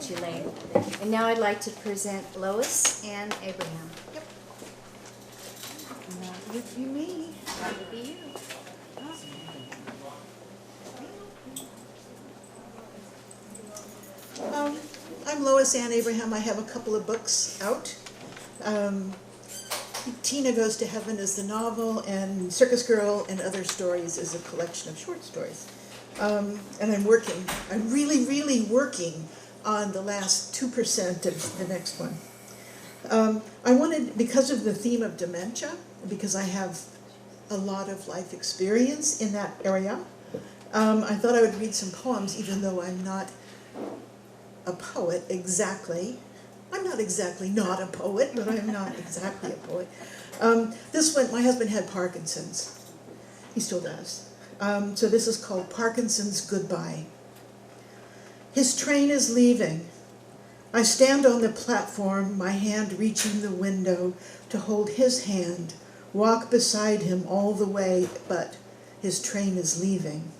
present you later. And now I'd like to present Lois Ann Abraham. Yep. That would be me. That would be you. I'm Lois Ann Abraham. I have a couple of books out. Tina Goes to Heaven is the novel, and Circus Girl and Other Stories is a collection of short stories. And I'm really working on the last 2% of the next one. I wanted, because of the theme of dementia, because I have a lot of life experience in that area, I thought I would read some poems, even though I'm not a poet exactly. I'm not exactly not a poet, but I'm not exactly a poet. This one, my husband had Parkinson's. He still does. So this is called Parkinson's Goodbye. His train is leaving. I stand on the platform, my hand reaching the window to hold his hand, walk beside him all the way, but his train is leaving.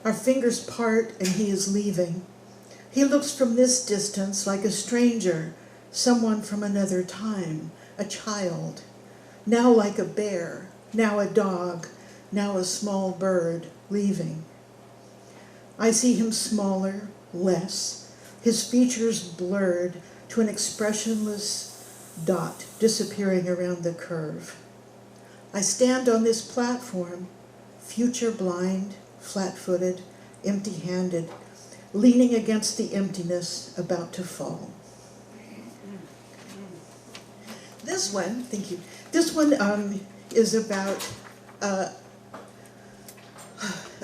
Our fingers part and he is leaving. He looks from this distance like a stranger, someone from another time, a child. Now like a bear, now a dog, now a small bird leaving. I see him smaller, less, his features blurred to an expressionless dot disappearing around the curve. I stand on this platform, future blind, flat-footed, empty-handed, leaning against the emptiness about to fall. This one, thank you. This one is about a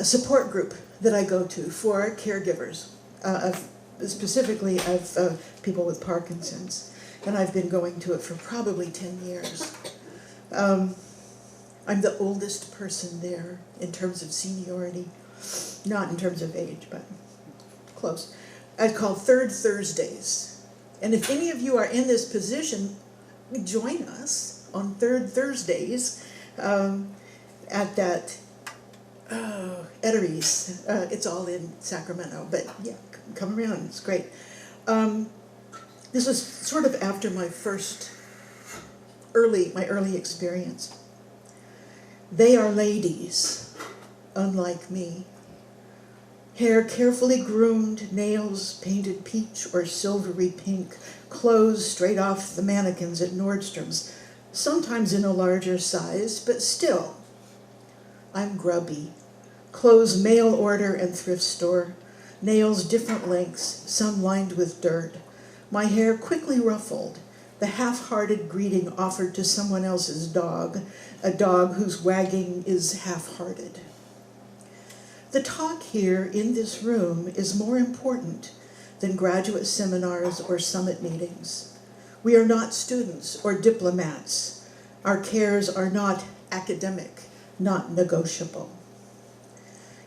support group that I go to for caregivers, specifically of people with Parkinson's. And I've been going to it for probably 10 years. I'm the oldest person there in terms of seniority, not in terms of age, but close. It's called Third Thursdays. And if any of you are in this position, join us on Third Thursdays at that Eateries. It's all in Sacramento, but yeah, come around, it's great. This was sort of after my early experience. They are ladies, unlike me. Hair carefully groomed, nails painted peach or silvery pink, clothes straight off the mannequins at Nordstrom's, sometimes in a larger size, but still. I'm grubby. Clothes mail order and thrift store, nails different lengths, some lined with dirt. My hair quickly ruffled, the half-hearted greeting offered to someone else's dog, a dog whose wagging is half-hearted. The talk here in this room is more important than graduate seminars or summit meetings. We are not students or diplomats. Our cares are not academic, not negotiable.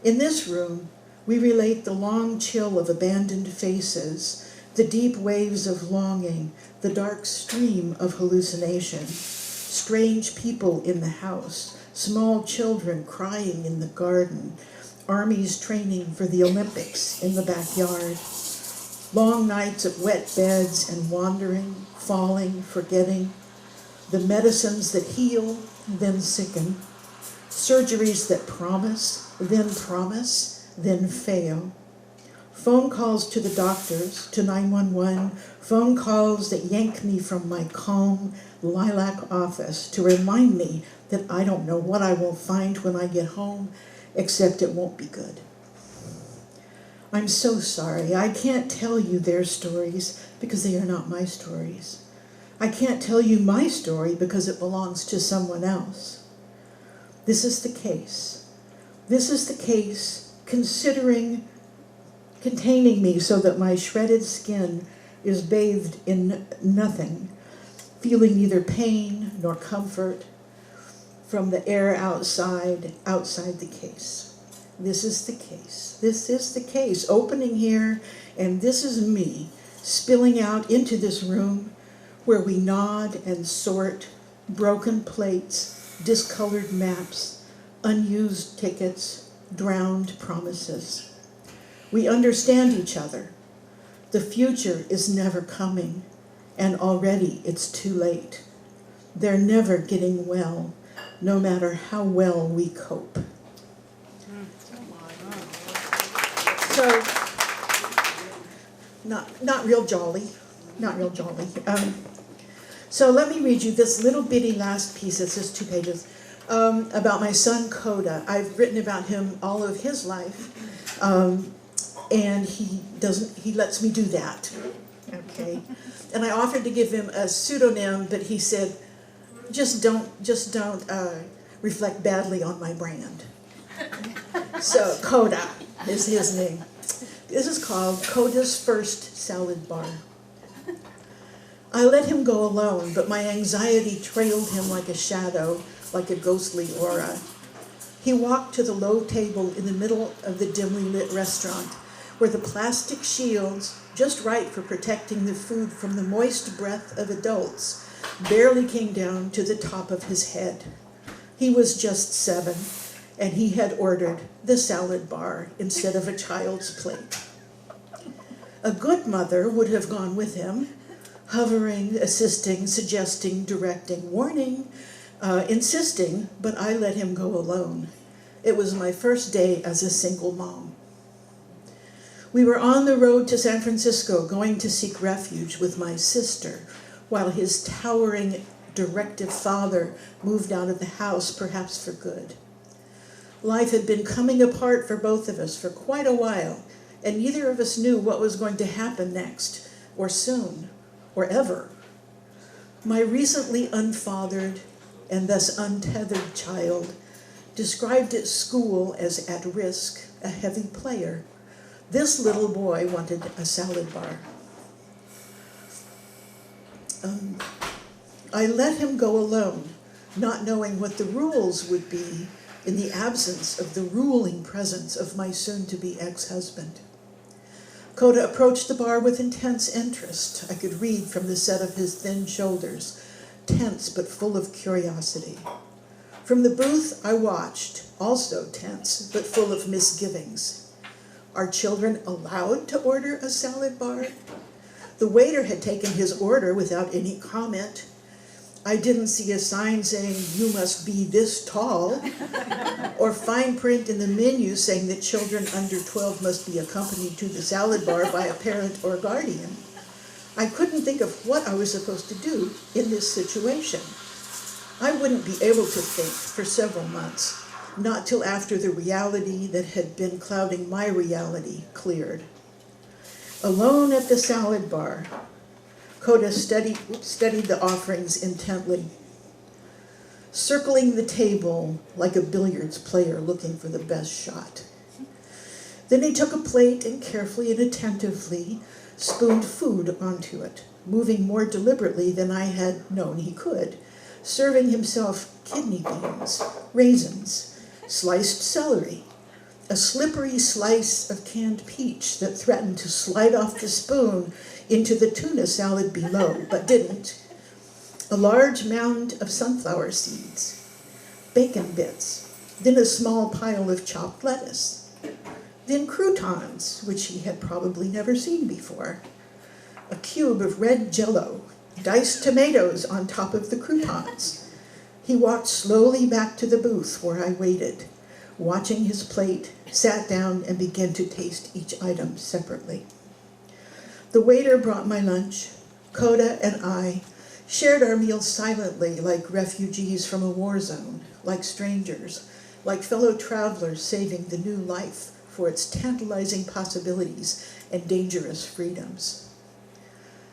In this room, we relate the long chill of abandoned faces, the deep waves of longing, the dark stream of hallucination, strange people in the house, small children crying in the garden, armies training for the Olympics in the backyard, long nights of wet beds and wandering, falling, forgetting, the medicines that heal, then sicken, surgeries that promise, then fail, phone calls to the doctors, to 911, phone calls that yank me from my calm lilac office to remind me that I don't know what I will find when I get home, except it won't be good. I'm so sorry. I can't tell you their stories because they are not my stories. I can't tell you my story because it belongs to someone else. This is the case. This is the case containing me so that my shredded skin is bathed in nothing, feeling neither pain nor comfort from the air outside the case. This is the case. This is the case, opening here, and this is me spilling out into this room where we nod and sort broken plates, discolored maps, unused tickets, drowned promises. We understand each other. The future is never coming, and already it's too late. They're never getting well, no matter how well we cope. So, not real jolly, not real jolly. So let me read you this little bitty last piece. It's just 2 pages about my son Coda. I've written about him all of his life, and he lets me do that. Okay, and I offered to give him a pseudonym, but he said, just don't reflect badly on my brand. So Coda is his name. This is called Coda's First Salad Bar. I let him go alone, but my anxiety trailed him like a shadow, like a ghostly aura. He walked to the low table in the middle of the dimly lit restaurant, where the plastic shields, just right for protecting the food from the moist breath of adults, barely came down to the top of his head. He was just 7, and he had ordered the salad bar instead of a child's plate. A good mother would have gone with him, hovering, assisting, suggesting, directing, warning, insisting, but I let him go alone. It was my first day as a single mom. We were on the road to San Francisco, going to seek refuge with my sister, while his towering, directive father moved out of the house, perhaps for good. Life had been coming apart for both of us for quite a while, and neither of us knew what was going to happen next, or soon, or ever. My recently unfathered and thus untethered child described at school as at risk, a heavy player. This little boy wanted a salad bar. I let him go alone, not knowing what the rules would be in the absence of the ruling presence of my soon-to-be ex-husband. Coda approached the bar with intense interest. I could read from the set of his thin shoulders, tense but full of curiosity. From the booth I watched, also tense but full of misgivings. Are children allowed to order a salad bar? The waiter had taken his order without any comment. I didn't see a sign saying, "You must be this tall," or fine print in the menu saying that children under 12 must be accompanied to the salad bar by a parent or guardian. I couldn't think of what I was supposed to do in this situation. I wouldn't be able to think for several months, not till after the reality that had been clouding my reality cleared. Alone at the salad bar, Coda studied the offerings intently, circling the table like a billiards player looking for the best shot. Then he took a plate and carefully and attentively spooned food onto it, moving more deliberately than I had known he could, serving himself kidney beans, raisins, sliced celery, a slippery slice of canned peach that threatened to slide off the spoon into the tuna salad below, but didn't, a large mound of sunflower seeds, bacon bits, then a small pile of chopped lettuce, then croutons, which he had probably never seen before, a cube of red Jell-O, diced tomatoes on top of the croutons. He walked slowly back to the booth where I waited, watching his plate, sat down and began to taste each item separately. The waiter brought my lunch. Coda and I shared our meals silently, like refugees from a war zone, like strangers, like fellow travelers saving the new life for its tantalizing possibilities and dangerous freedoms.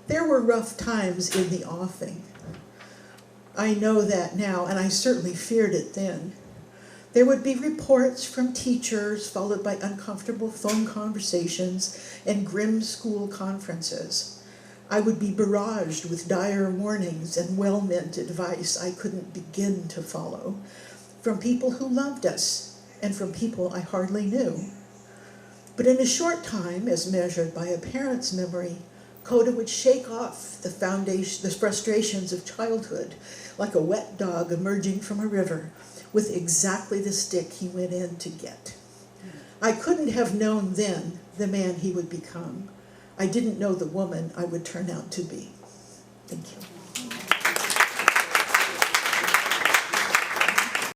There were rough times in the offing. I know that now, and I certainly feared it then. There would be reports from teachers, followed by uncomfortable phone conversations and grim school conferences. I would be barraged with dire warnings and well-meant advice I couldn't begin to follow, from people who loved us and from people I hardly knew. But in a short time, as measured by a parent's memory, Coda would shake off the frustrations of childhood like a wet dog emerging from a river, with exactly the stick he went in to get. I couldn't have known then the man he would become. I didn't know the woman I would turn out to be. Thank you.